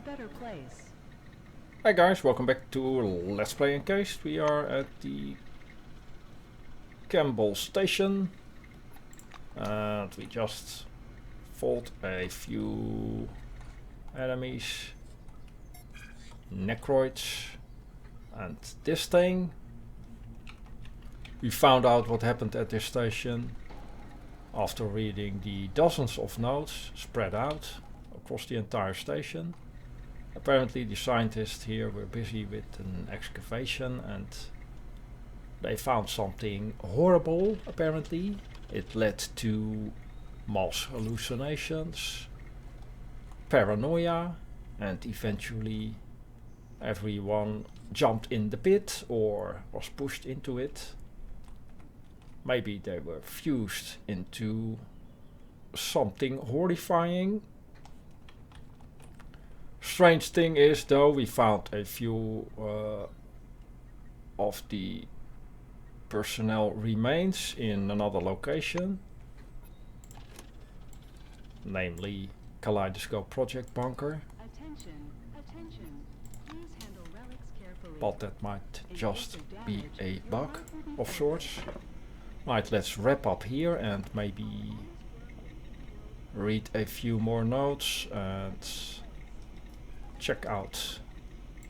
better place. Hi guys, welcome back to Let's Play Encased. We are at the Campbell station and we just fought a few enemies, necroids, and this thing. We found out what happened at this station after reading the dozens of notes spread out across the entire station. Apparently the scientists here were busy with an excavation and they found something horrible. Apparently it led to mass hallucinations, paranoia, and eventually everyone jumped in the pit or was pushed into it. Maybe they were fused into something horrifying. Strange thing is though, we found a few of the personnel remains in another location, namely Kaleidoscope Project Bunker. Attention. Please handle relics carefully. But that might In just case of be damage, a your bug life will be of forfeit. sorts. Right, let's wrap up here and maybe read a few more notes and check out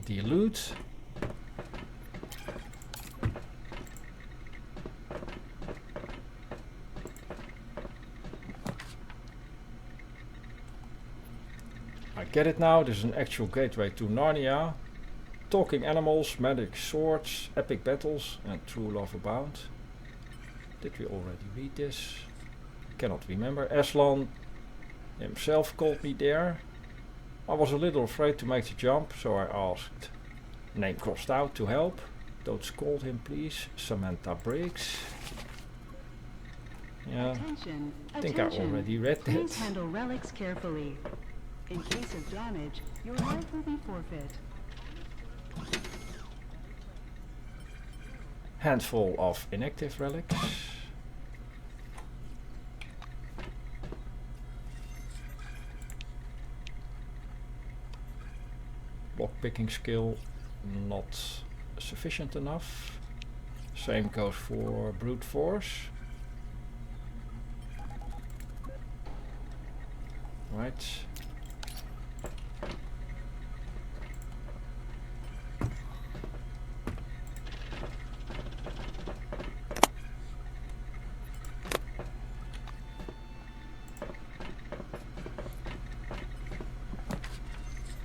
the loot. I get it now, this is an actual gateway to Narnia. Talking animals, magic swords, epic battles, and true love abound. Did we already read this? Cannot remember. Aslan himself called me there. I was a little afraid to make the jump, so I asked, name crossed out, to help. Don't scold him please. Samantha Briggs. Yeah, Attention. I think I already read Please that. handle relics carefully. In case of damage, your life will be forfeit. Handful of inactive relics. Lockpicking skill not sufficient enough. Same goes for brute force. Right.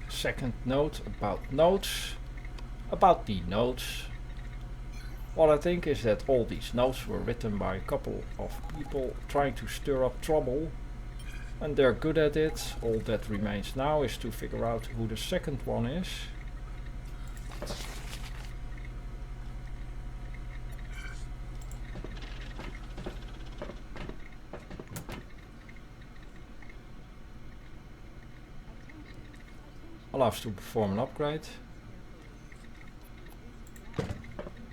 Second note about notes. About the notes. What I think is that all these notes were written by a couple of people trying to stir up trouble. And they're good at it. All that remains now is to figure out who the second one is. Allows to perform an upgrade.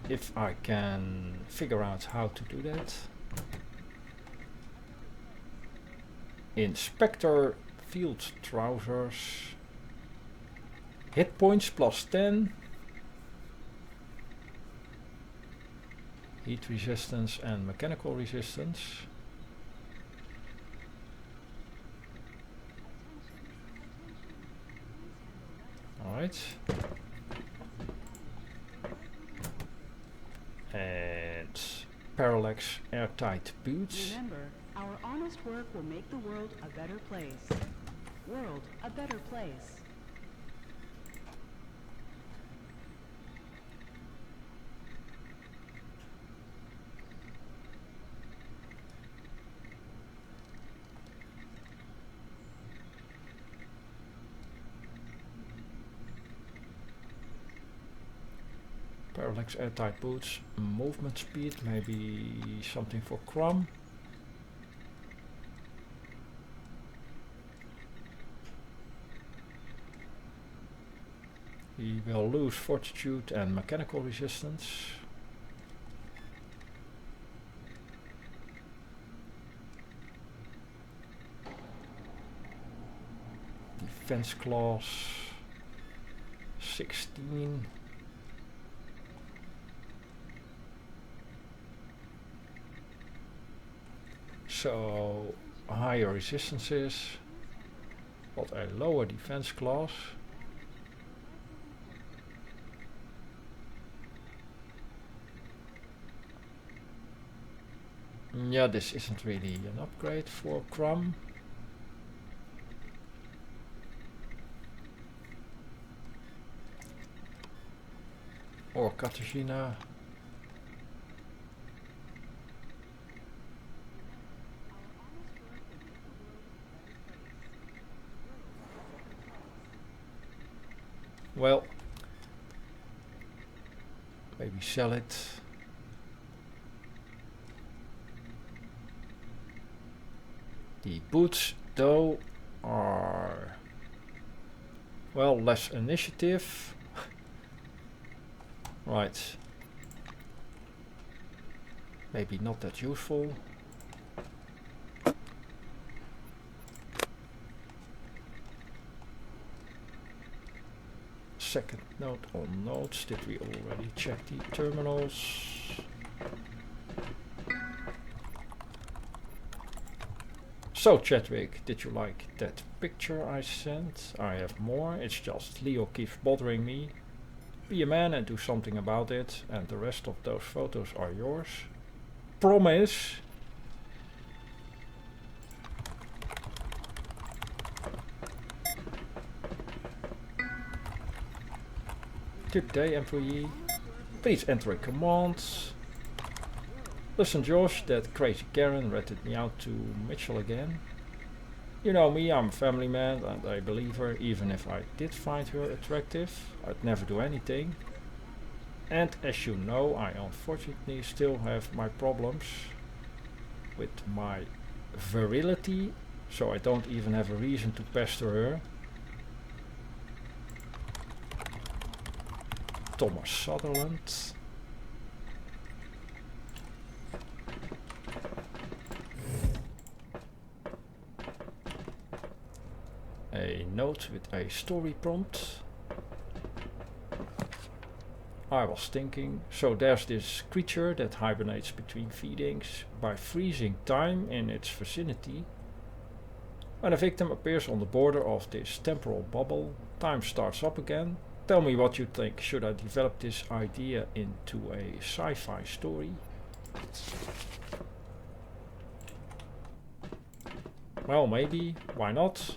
If I can figure out how to do that. Inspector field trousers. Hit points plus 10. Heat resistance and mechanical resistance. Alright. And parallax airtight boots. Remember, our honest work will make the world a better place. World a better place. Parallax airtight boots, movement speed, maybe something for Crumb. He will lose fortitude and mechanical resistance. Defense class. 16. So higher resistances, but a lower defense class. Yeah, this isn't really an upgrade for Crumb. Or Katarzyna. Well, maybe sell it. The boots, though, are, well, less initiative. Right. Maybe not that useful. Second note on notes. Did we already check the terminals? So Chadwick, did you like that picture I sent? I have more. It's just Leo keeps bothering me. Be a man and do something about it, and the rest of those photos are yours. Promise. Today, employee. Please enter a command. Listen, Josh, that crazy Karen ratted me out to Mitchell again. You know me, I'm a family man and a believer. Even if I did find her attractive, I'd never do anything. And as you know, I unfortunately still have my problems with my virility, so I don't even have a reason to pester her. Thomas Sutherland. A note with a story prompt. I was thinking, so there's this creature that hibernates between feedings by freezing time in its vicinity. When a victim appears on the border of this temporal bubble, time starts up again. Tell me what you think. Should I develop this idea into a sci-fi story? Well, maybe. Why not?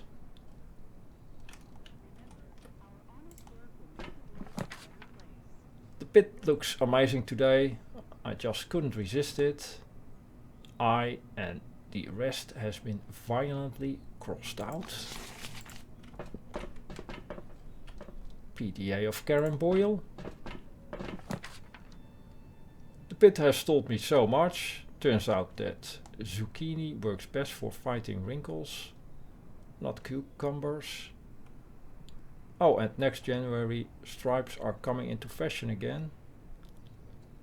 The pit looks amazing today. I just couldn't resist it. I and the rest has been violently crossed out. PDA of Karen Boyle. The pit has told me so much. Turns out that zucchini works best for fighting wrinkles, not cucumbers. Oh, and next January stripes are coming into fashion again.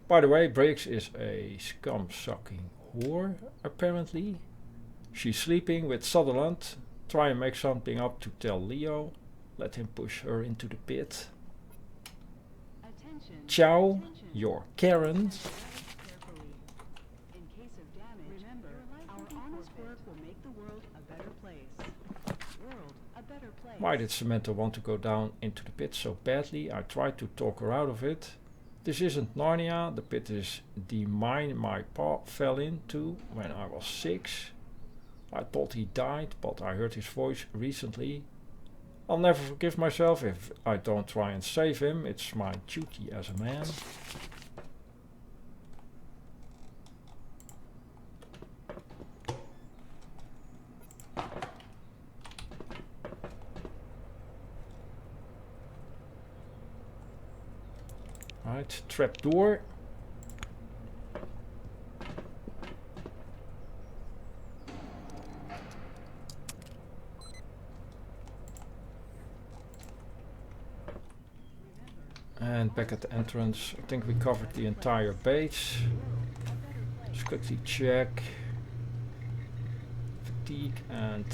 By the way, Briggs is a scum-sucking whore, apparently. She's sleeping with Sutherland. Try and make something up to tell Leo. Let him push her into the pit. Attention. Ciao, Attention. your Karen. Carefully. In case of damage, remember, our honest work will make the world a better place. World a better place. Why did Samantha want to go down into the pit so badly? I tried to talk her out of it. This isn't Narnia. The pit is the mine my pa fell into when I was 6. I thought he died, but I heard his voice recently. I'll never forgive myself if I don't try and save him. It's my duty as a man. Right, trapdoor. And back at the entrance, I think we covered the entire base. Let's quickly check. Fatigue and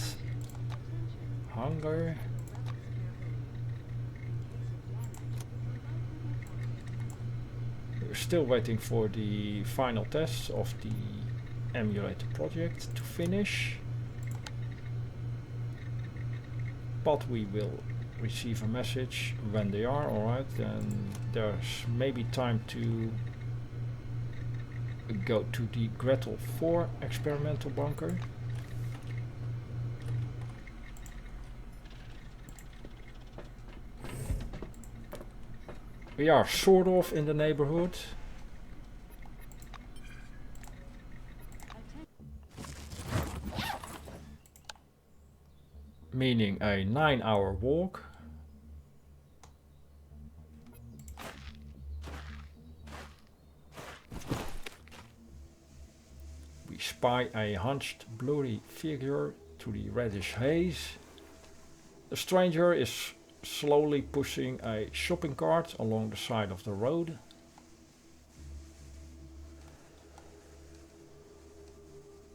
hunger. still waiting for the final tests of the Emulator project to finish. But we will receive a message when they are. Alright, then there's maybe time to go to the Gretel 4 experimental bunker. We are sort of in the neighborhood. Meaning a 9-hour walk. We spy a hunched, blurry figure through the reddish haze. The stranger is slowly pushing a shopping cart along the side of the road.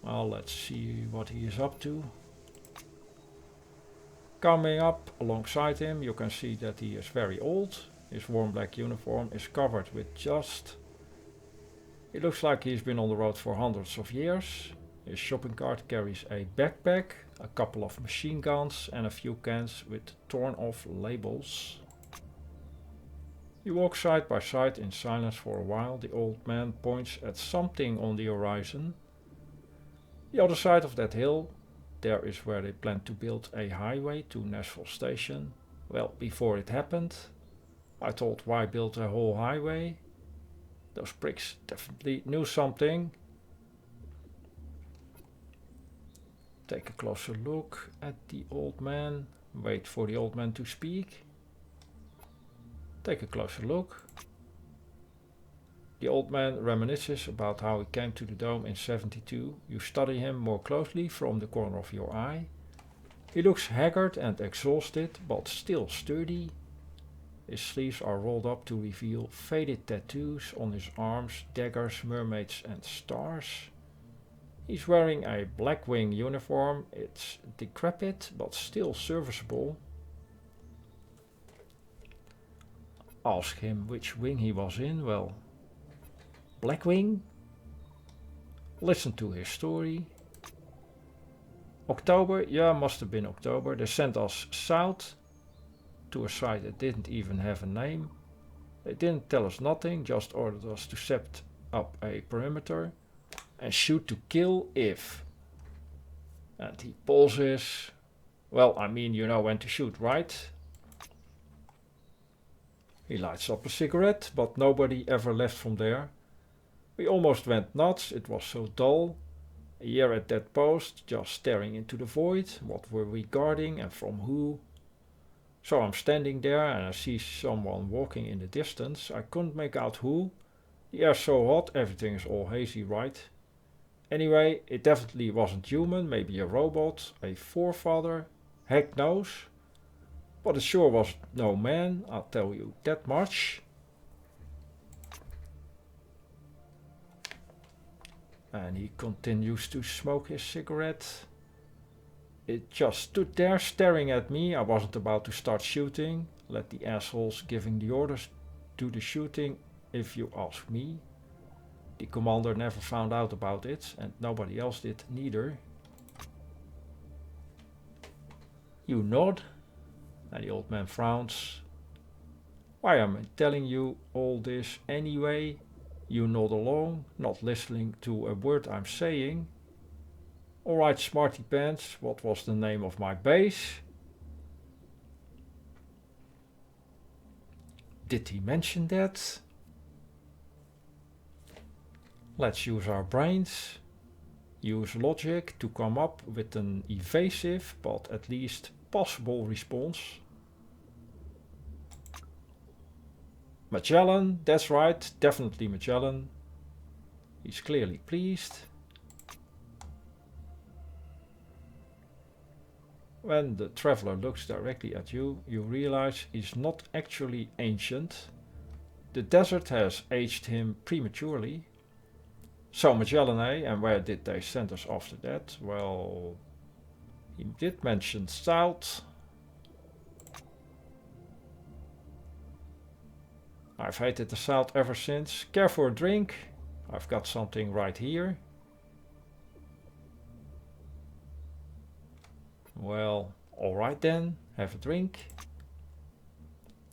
Well, let's see what he is up to. Coming up alongside him, you can see that he is very old. His warm black uniform is covered with dust. It looks like he's been on the road for hundreds of years. His shopping cart carries a backpack, a couple of machine guns and a few cans with torn off labels. You walk side by side in silence for a while. The old man points at something on the horizon. The other side of that hill, there is where they plan to build a highway to Nashville Station. Well, before it happened, I thought, why build a whole highway? Those pricks definitely knew something. Take a closer look at the old man. Wait for the old man to speak. Take a closer look. The old man reminisces about how he came to the dome in '72. You study him more closely from the corner of your eye. He looks haggard and exhausted, but still sturdy. His sleeves are rolled up to reveal faded tattoos on his arms, daggers, mermaids and stars. He's wearing a Blackwing uniform. It's decrepit but still serviceable. Ask him which wing he was in. Well, Blackwing? Listen to his story. October, yeah, must have been October. They sent us south to a site that didn't even have a name. They didn't tell us nothing, just ordered us to set up a perimeter and shoot to kill if. And he pauses. Well, I mean, you know when to shoot, right? He lights up a cigarette, but nobody ever left from there. We almost went nuts, it was so dull. A year at that post, just staring into the void. What were we guarding and from who? So I'm standing there and I see someone walking in the distance. I couldn't make out who. The air's so hot, everything is all hazy, right? Anyway, it definitely wasn't human, maybe a robot, a forefather, heck knows. But it sure was no man, I'll tell you that much. And he continues to smoke his cigarette. It just stood there staring at me. I wasn't about to start shooting. Let the assholes giving the orders do the shooting, if you ask me. The commander never found out about it, and nobody else did neither. You nod, and the old man frowns. Why am I telling you all this anyway? You nod along, not listening to a word I'm saying. Alright, smarty pants, what was the name of my base? Did he mention that? Let's use our brains. Use logic to come up with an evasive but at least possible response. Magellan, that's right, definitely Magellan. He's clearly pleased. When the traveler looks directly at you, you realize he's not actually ancient. The desert has aged him prematurely. So Magellan, eh? And where did they send us after that? Well, he did mention south. I've hated the salt ever since. Care for a drink? I've got something right here. Well, alright then, have a drink.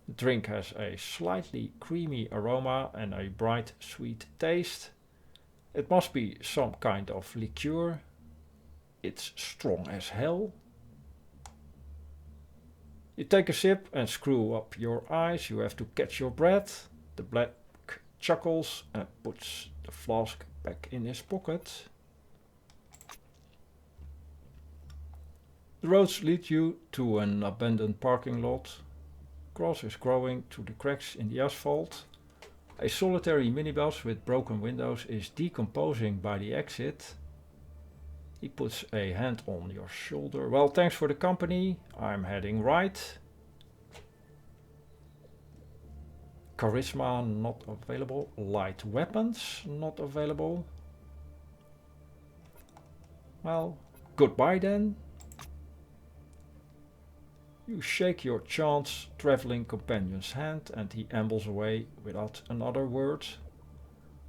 The drink has a slightly creamy aroma and a bright sweet taste. It must be some kind of liqueur. It's strong as hell. You take a sip and screw up your eyes. You have to catch your breath. The black chuckles and puts the flask back in his pocket. The roads lead you to an abandoned parking lot. Grass is growing through the cracks in the asphalt. A solitary minibus with broken windows is decomposing by the exit. He puts a hand on your shoulder. Well, thanks for the company. I'm heading right. Charisma not available. Light weapons not available. Well, goodbye then. You shake your chance traveling companion's hand and he ambles away without another word.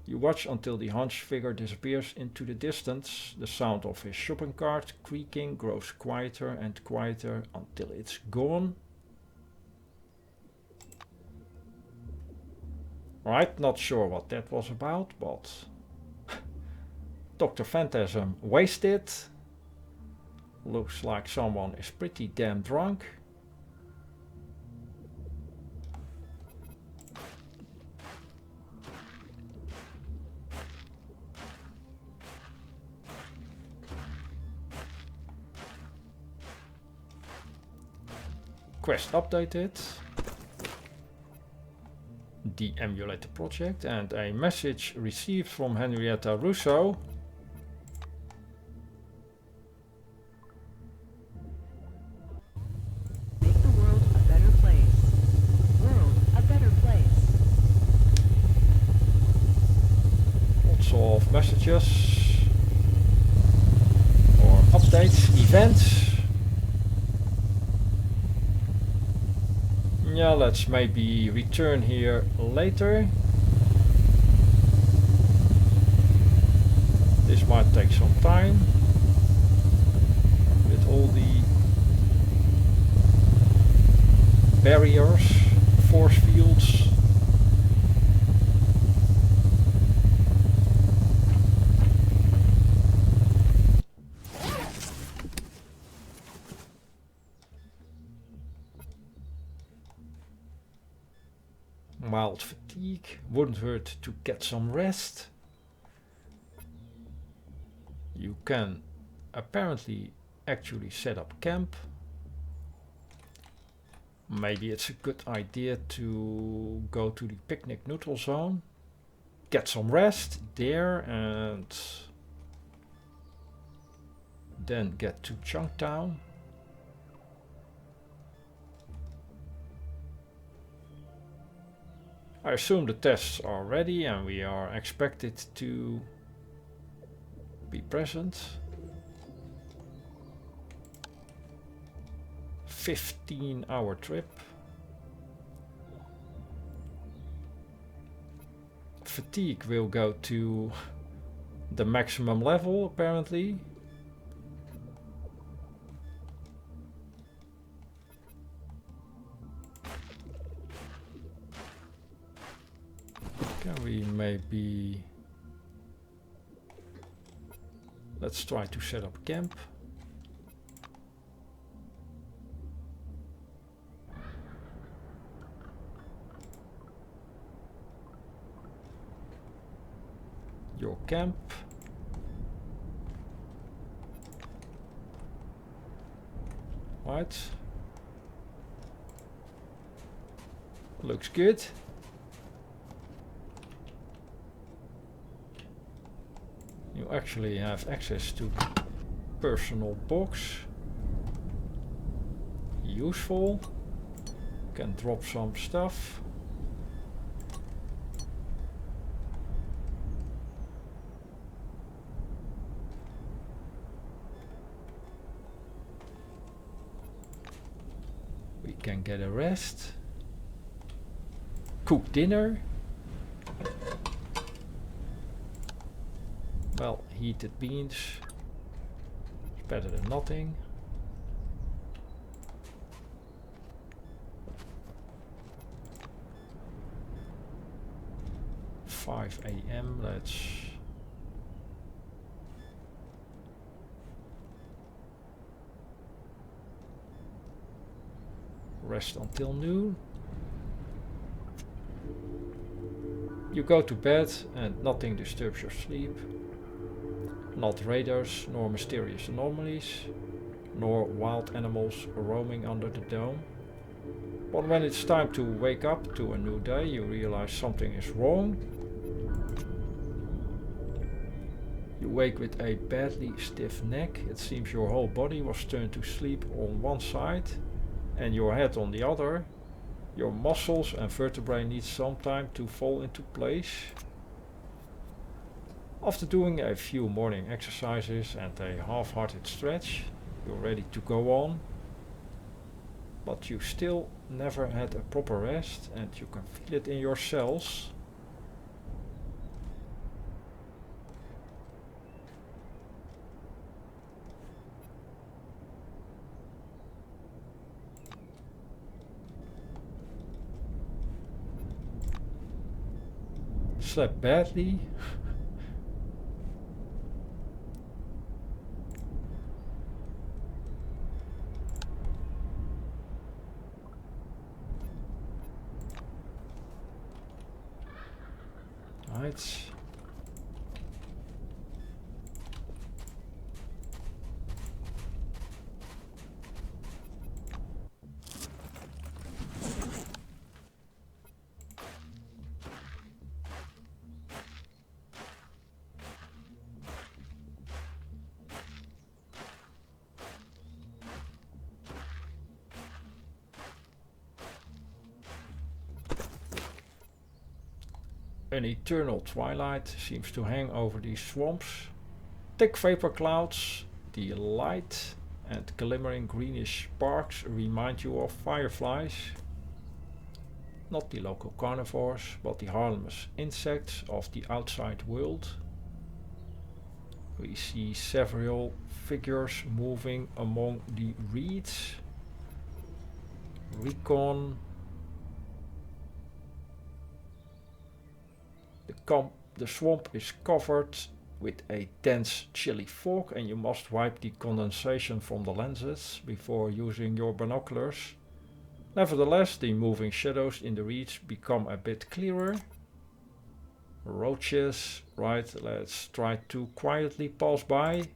You watch until the hunched figure disappears into the distance. The sound of his shopping cart creaking grows quieter and quieter until it's gone. Right, not sure what that was about, but Dr. Phantasm wasted. Looks like someone is pretty damn drunk. Quest updated. The Emulator project and a message received from Henrietta Russo. Make the world a better place. World a better place. Lots of messages or updates, events. Yeah, let's maybe return here later. This might take some time with all the barriers, force fields. Mild fatigue, wouldn't hurt to get some rest. You can apparently actually set up camp. Maybe it's a good idea to go to the picnic neutral zone, get some rest there and then get to Junktown. I assume the tests are ready and we are expected to be present. 15-hour trip. Fatigue will go to the maximum level apparently. Can we maybe... Let's try to set up camp. Your camp. Right. Looks good. You actually have access to personal box. Useful. Can drop some stuff. We can get a rest. cook dinner. Well, heated beans. It's better than nothing. "5 a.m. Let's rest until noon. You go to bed and nothing disturbs your sleep. Not raiders, nor mysterious anomalies, nor wild animals roaming under the dome. But when it's time to wake up to a new day, you realize something is wrong. You wake with a badly stiff neck. It seems your whole body was turned to sleep on one side and your head on the other. Your muscles and vertebrae need some time to fall into place. After doing a few morning exercises and a half-hearted stretch, you're ready to go on. But you still never had a proper rest, and you can feel it in your cells. Slept badly. Right. An eternal twilight seems to hang over these swamps. Thick vapor clouds, the light and glimmering greenish sparks remind you of fireflies. Not the local carnivores, but the harmless insects of the outside world. We see several figures moving among the reeds. Recon. The swamp is covered with a dense chilly fog, and you must wipe the condensation from the lenses before using your binoculars. Nevertheless, the moving shadows in the reeds become a bit clearer. Roaches, right, let's try to quietly pass by.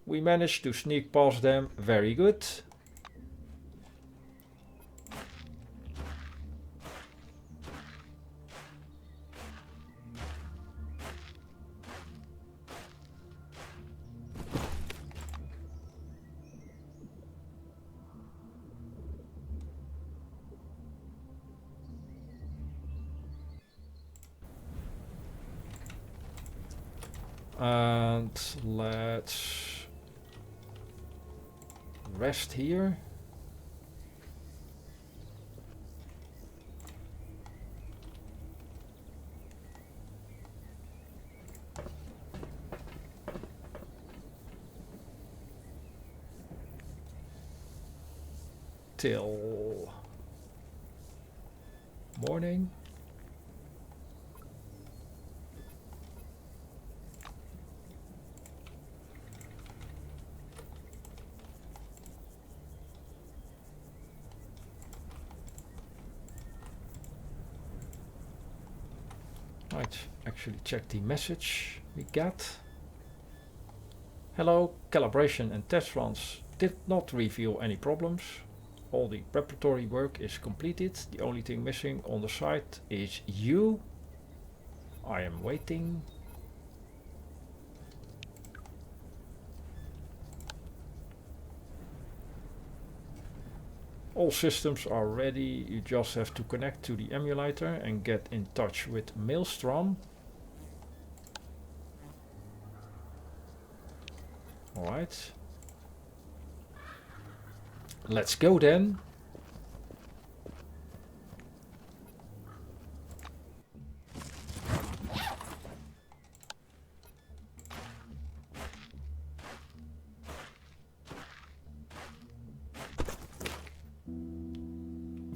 We managed to sneak past them, very good. And let's rest here. Till morning. Right, actually check the message we got. Hello, calibration and test runs did not reveal any problems. All the preparatory work is completed. The only thing missing on the site is you. I am waiting. All systems are ready. You just have to connect to the emulator and get in touch with Maelstrom. Alright. Let's go then.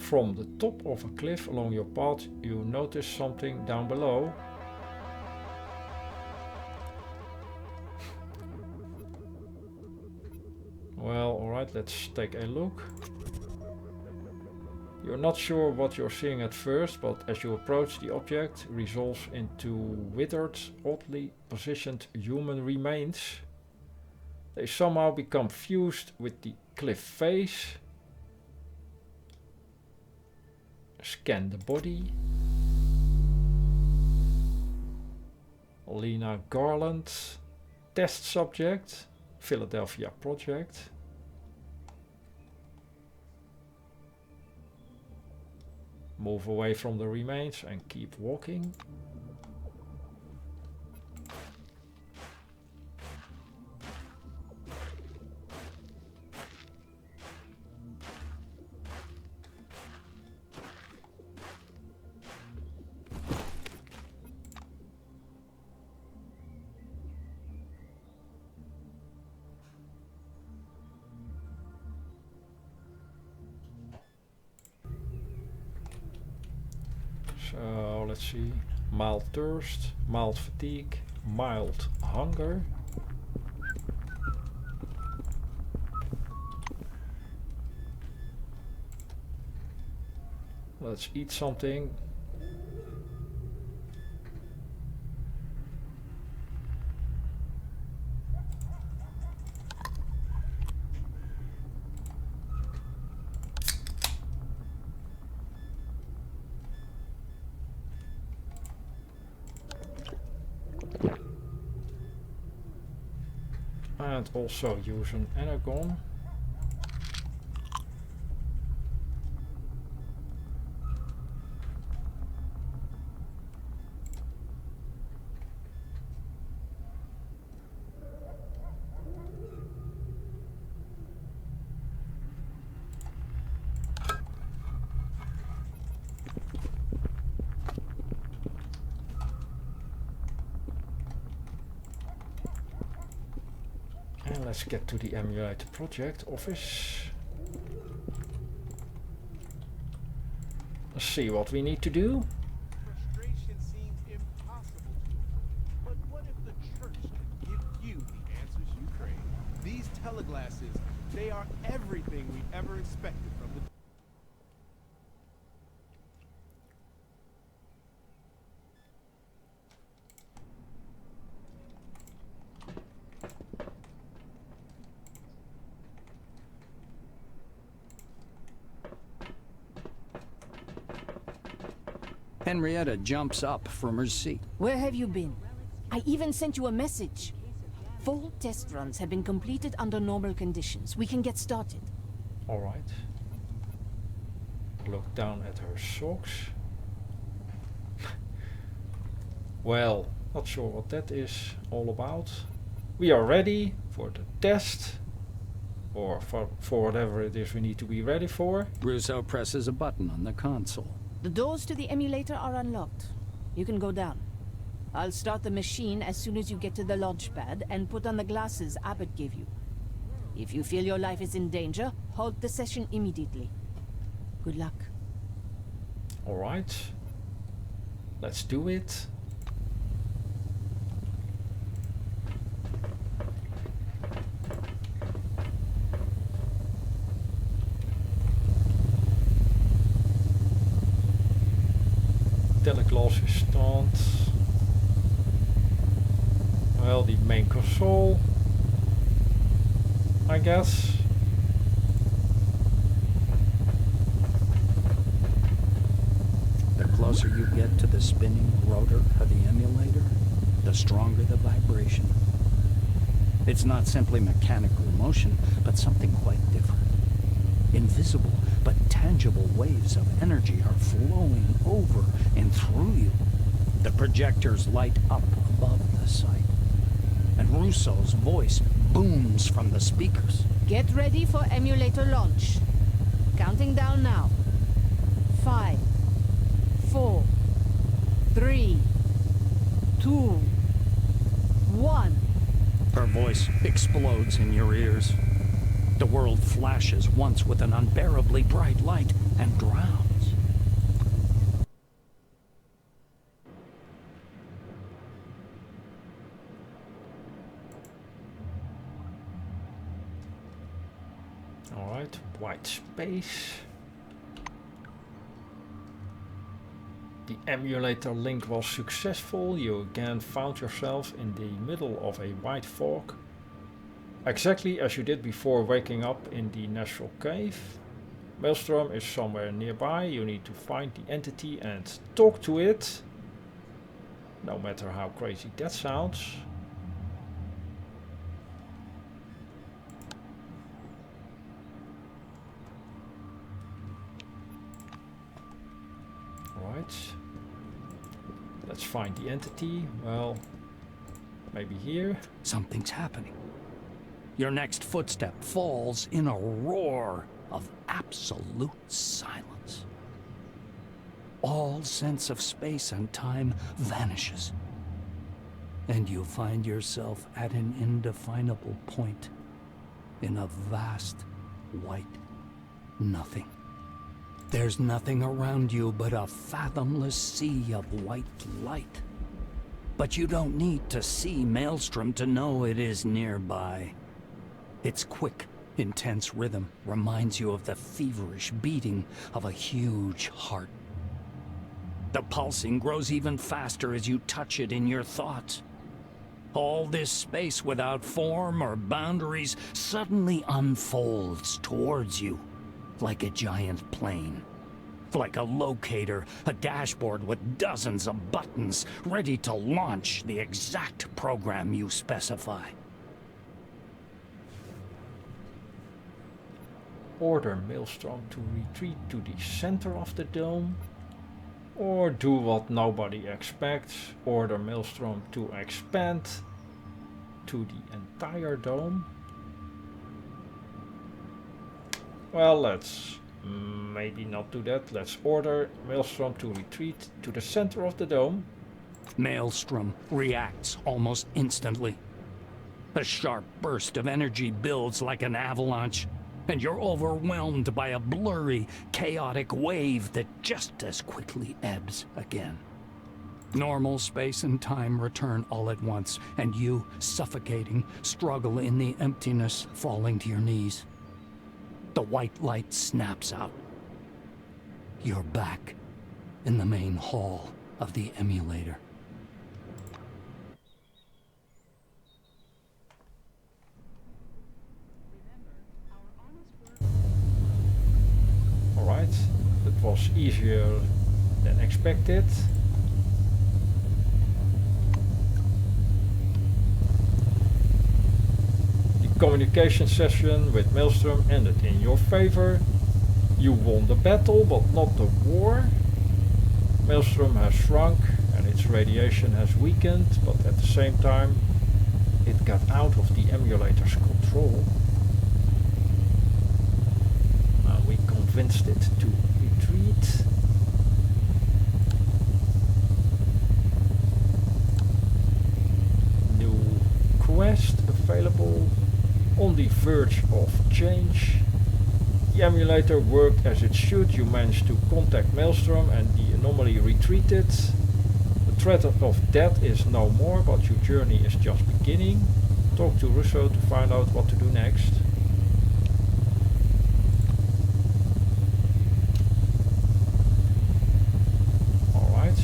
From the top of a cliff along your path, you notice something down below. Well, alright, let's take a look. You're not sure what you're seeing at first, but as you approach, the object resolves into withered, oddly positioned human remains. They somehow become fused with the cliff face. Scan the body. Lena Garland, test subject, Philadelphia project. Move away from the remains and keep walking. So let's see, mild thirst, mild fatigue, mild hunger. Let's eat something. And also use an energon. Let's get to the Emulator project office. Let's see what we need to do. Frustration seems impossible to us. But what if the church can give you the answers you crave? These teleglasses, they are everything we ever expected from the... Henrietta jumps up from her seat. Where have you been? I even sent you a message. 4 test runs have been completed under normal conditions. We can get started. Alright. Look down at her socks. Well, not sure what that is all about. We are ready for the test. Or for whatever it is we need to be ready for. Russo presses a button on the console. The doors to the emulator are unlocked. You can go down. I'll start the machine as soon as you get to the launch pad and put on the glasses Abbott gave you. If you feel your life is in danger, halt the session immediately. Good luck. Alright. Let's do it. Teleglass is stand. Well, the main console, I guess. The closer you get to the spinning rotor of the emulator, the stronger the vibration. It's not simply mechanical motion, but something quite different. Invisible but tangible waves of energy are flowing over and through you. The projectors light up above the site, and Russo's voice booms from the speakers. Get ready for emulator launch. Counting down now. 5, 4, 3, 2, 1. Her voice explodes in your ears. The world flashes once with an unbearably bright light and drowns. Alright, white space. The emulator link was successful. You again found yourself in the middle of a white fog. Exactly as you did before waking up in the natural cave. Maelstrom is somewhere nearby. You need to find the entity and talk to it. No matter how crazy that sounds. Alright. Let's find the entity. Well, maybe here. Something's happening. Your next footstep falls in a roar of absolute silence. All sense of space and time vanishes. And you find yourself at an indefinable point in a vast white nothing. There's nothing around you but a fathomless sea of white light. But you don't need to see Maelstrom to know it is nearby. Its quick, intense rhythm reminds you of the feverish beating of a huge heart. The pulsing grows even faster as you touch it in your thoughts. All this space without form or boundaries suddenly unfolds towards you, like a giant plane. Like a locator, a dashboard with dozens of buttons ready to launch the exact program you specify. Order Maelstrom to retreat to the center of the dome. Or do what nobody expects. Order Maelstrom to expand to the entire dome. Well, let's maybe not do that. Let's order Maelstrom to retreat to the center of the dome. Maelstrom reacts almost instantly. A sharp burst of energy builds like an avalanche, and you're overwhelmed by a blurry, chaotic wave that just as quickly ebbs again. Normal space and time return all at once, and you, suffocating, struggle in the emptiness, falling to your knees. The white light snaps out. You're back in the main hall of the emulator. Alright, that was easier than expected. The communication session with Maelstrom ended in your favor. You won the battle, but not the war. Maelstrom has shrunk and its radiation has weakened, but at the same time it got out of the emulator's control. We convinced it to retreat. New quest available. On the verge of change. The emulator worked as it should. You managed to contact Maelstrom and the anomaly retreated. The threat of death is no more, but your journey is just beginning. Talk to Russo to find out what to do next. Alright.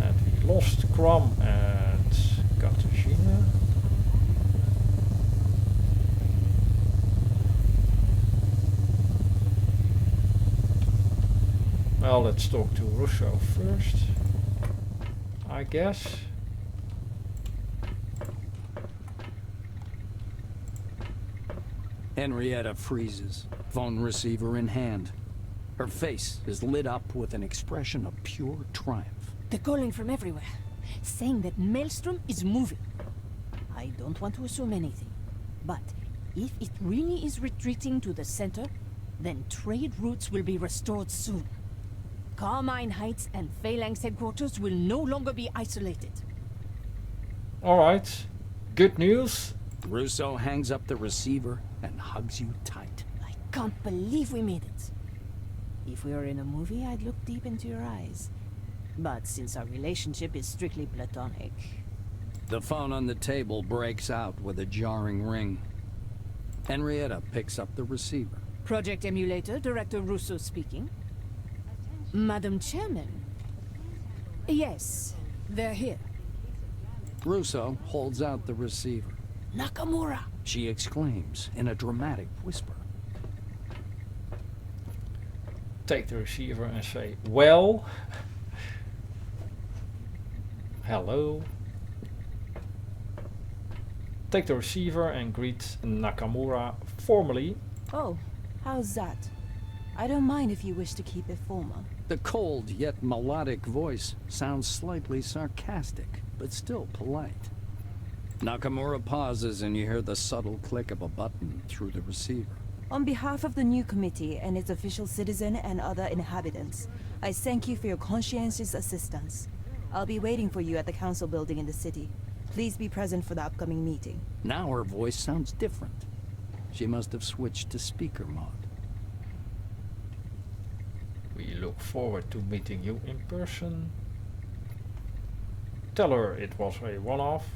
And we lost Crom and Katarzyna. Well, let's talk to Russo first, I guess. Henrietta freezes, phone receiver in hand. Her face is lit up with an expression of pure triumph. They're calling from everywhere, saying that Maelstrom is moving. I don't want to assume anything, but if it really is retreating to the center, then trade routes will be restored soon. Carmine Heights and Phalanx headquarters will no longer be isolated. Alright. Good news. Russo hangs up the receiver and hugs you tight. I can't believe we made it. If we were in a movie, I'd look deep into your eyes. But since our relationship is strictly platonic... The phone on the table breaks out with a jarring ring. Henrietta picks up the receiver. Project Emulator, Director Russo speaking. Madam Chairman? Yes, they're here. Russo holds out the receiver. Nakamura! She exclaims in a dramatic whisper. Take the receiver and say, well... Hello. Take the receiver and greet Nakamura formally. Oh, how's that? I don't mind if you wish to keep it formal. The cold yet melodic voice sounds slightly sarcastic, but still polite. Nakamura pauses and you hear the subtle click of a button through the receiver. On behalf of the new committee and its official citizen and other inhabitants, I thank you for your conscientious assistance. I'll be waiting for you at the council building in the city. Please be present for the upcoming meeting. Now her voice sounds different. She must have switched to speaker mode. We look forward to meeting you in person. Tell her it was a one-off.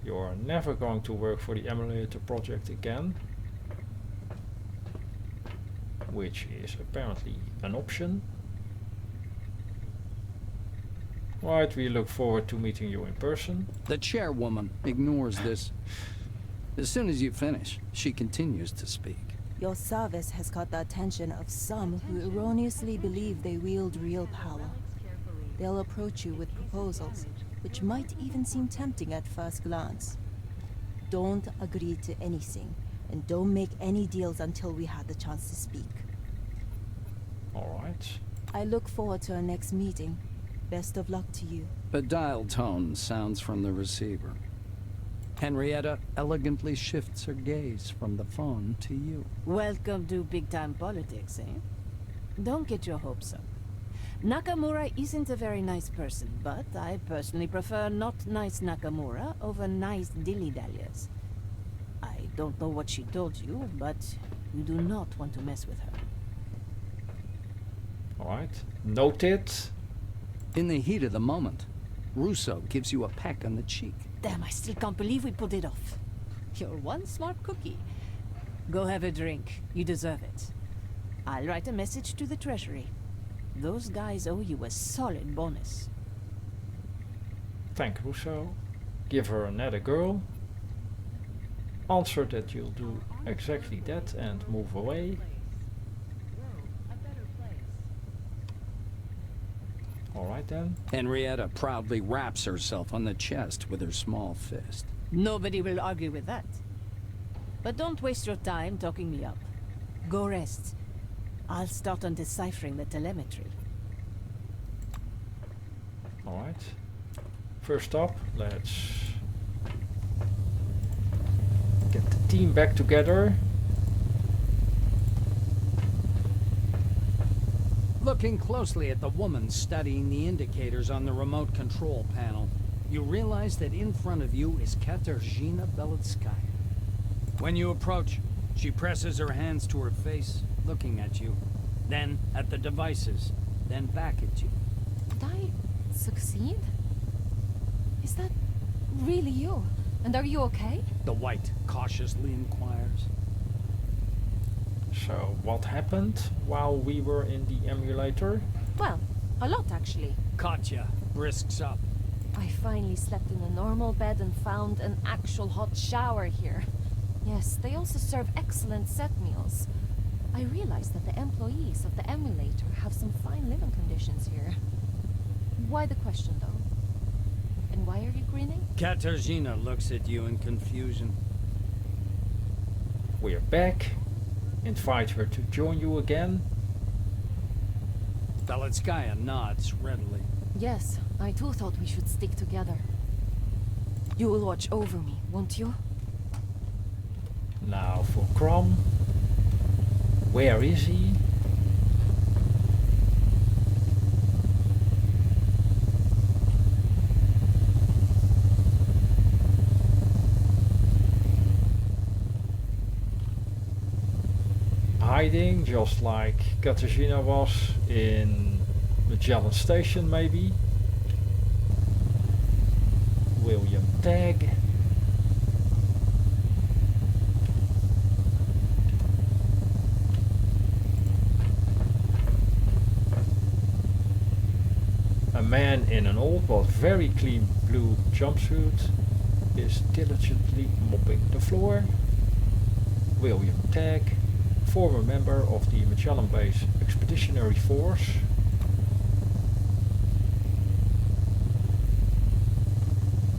You're never going to work for the Emulator project again. Which is apparently an option. Right, we look forward to meeting you in person. The chairwoman ignores this. As soon as you finish, she continues to speak. Your service has caught the attention of some who erroneously believe they wield real power. They'll approach you with proposals, which might even seem tempting at first glance. Don't agree to anything, and don't make any deals until we had the chance to speak. Alright. I look forward to our next meeting. Best of luck to you. A dial tone sounds from the receiver. Henrietta elegantly shifts her gaze from the phone to you. Welcome to big-time politics, eh? Don't get your hopes up. Nakamura isn't a very nice person, but I personally prefer not nice Nakamura over nice dilly-dallies. I don't know what she told you, but you do not want to mess with her. Alright. Noted. In the heat of the moment, Russo gives you a peck on the cheek. Damn, I still can't believe we put it off. You're one smart cookie. Go have a drink. You deserve it. I'll write a message to the Treasury. Those guys owe you a solid bonus. Thank Russo. Give her another girl. Answer that you'll do exactly that and move away. Alright then. Henrietta proudly raps herself on the chest with her small fist. Nobody will argue with that. But don't waste your time talking me up. Go rest. I'll start on deciphering the telemetry. Alright. First up, let's get the team back together. Looking closely at the woman studying the indicators on the remote control panel, you realize that in front of you is Katarzyna Belitskaya. When you approach, she presses her hands to her face, looking at you, then at the devices, then back at you. Did I succeed? Is that really you? And are you okay? The White cautiously inquires. So, what happened while we were in the emulator? Well, a lot actually. Katya brisks up. I finally slept in a normal bed and found an actual hot shower here. Yes, they also serve excellent set meals. I realized that the employees of the emulator have some fine living conditions here. Why the question, though? And why are you grinning? Katarzyna looks at you in confusion. We're back. Invite her to join you again. Belitskaya nods readily. Yes, I too thought we should stick together. You will watch over me, won't you? Now for Crom. Where is he? hiding, just like Katarzyna was in Magellan Station maybe. William Tag. A man in an old but very clean blue jumpsuit is diligently mopping the floor. William Tag, former member of the Magellan Base Expeditionary Force.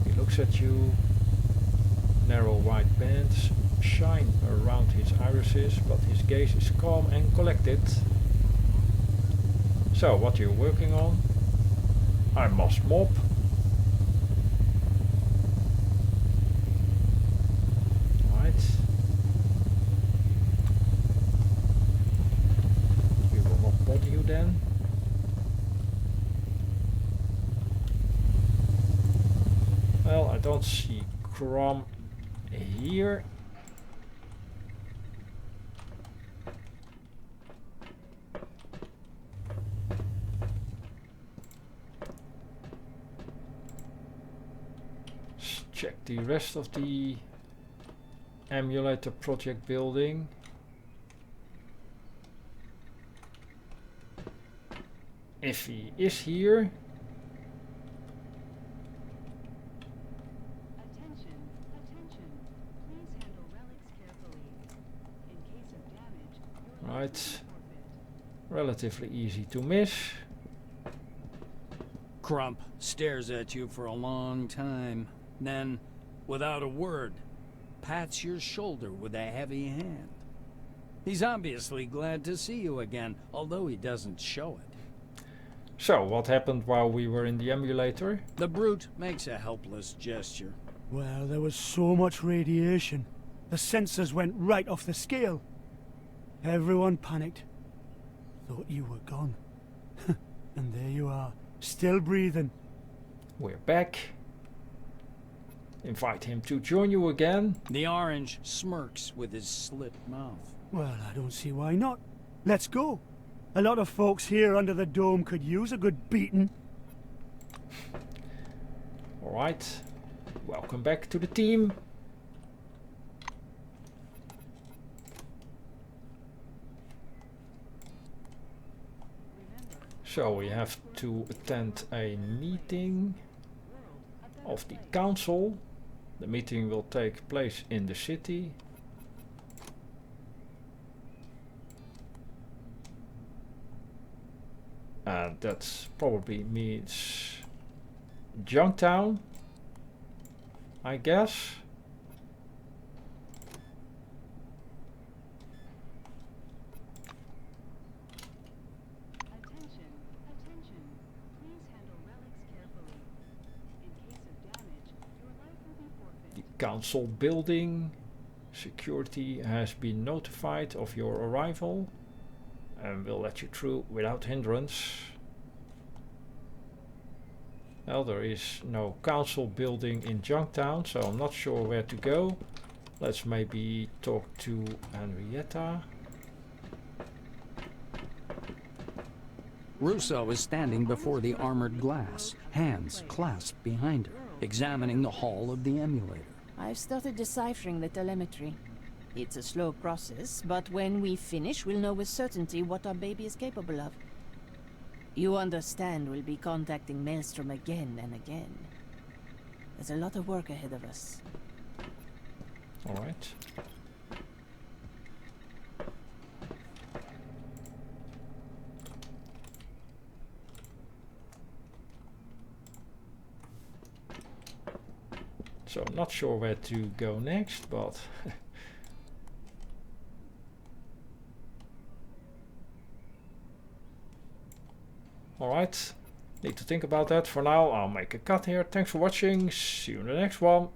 He looks at you. Narrow white bands shine around his irises, but his gaze is calm and collected. So, what are you working on? I must mop. Right. We will not bother you then. Well, I don't see Crom here. Check the rest of the Emulator project building. If he is here. Attention, attention. Please handle relics carefully. In case of damage, your life Right. will be forfeit. Relatively easy to miss. Crump stares at you for a long time. Then, without a word, pats your shoulder with a heavy hand. He's obviously glad to see you again, although he doesn't show it. So, what happened while we were in the emulator? The brute makes a helpless gesture. Well, there was so much radiation. The sensors went right off the scale. Everyone panicked. Thought you were gone. And there you are, still breathing. We're back. Invite him to join you again. The orange smirks with his slit mouth. Well, I don't see why not. Let's go. A lot of folks here under the dome could use a good beating. Alright. Welcome back to the team. So we have to attend a meeting of the council. The meeting will take place in the city. And that probably means Junktown, I guess. Attention, attention. Please handle relics carefully. In case of damage, your life will be forfeit. The council building. Security has been notified of your arrival and will let you through without hindrance. Well, there is no council building in Junktown, so I'm not sure where to go. Let's maybe talk to Henrietta. Russo is standing before the armored glass, hands clasped behind her, examining the hull of the emulator. I've started deciphering the telemetry. It's a slow process, but when we finish, we'll know with certainty what our baby is capable of. You understand we'll be contacting Maelstrom again and again. There's a lot of work ahead of us. Alright. So I'm not sure where to go next, but alright, need to think about that. For now, I'll make a cut here. Thanks for watching. See you in the next one.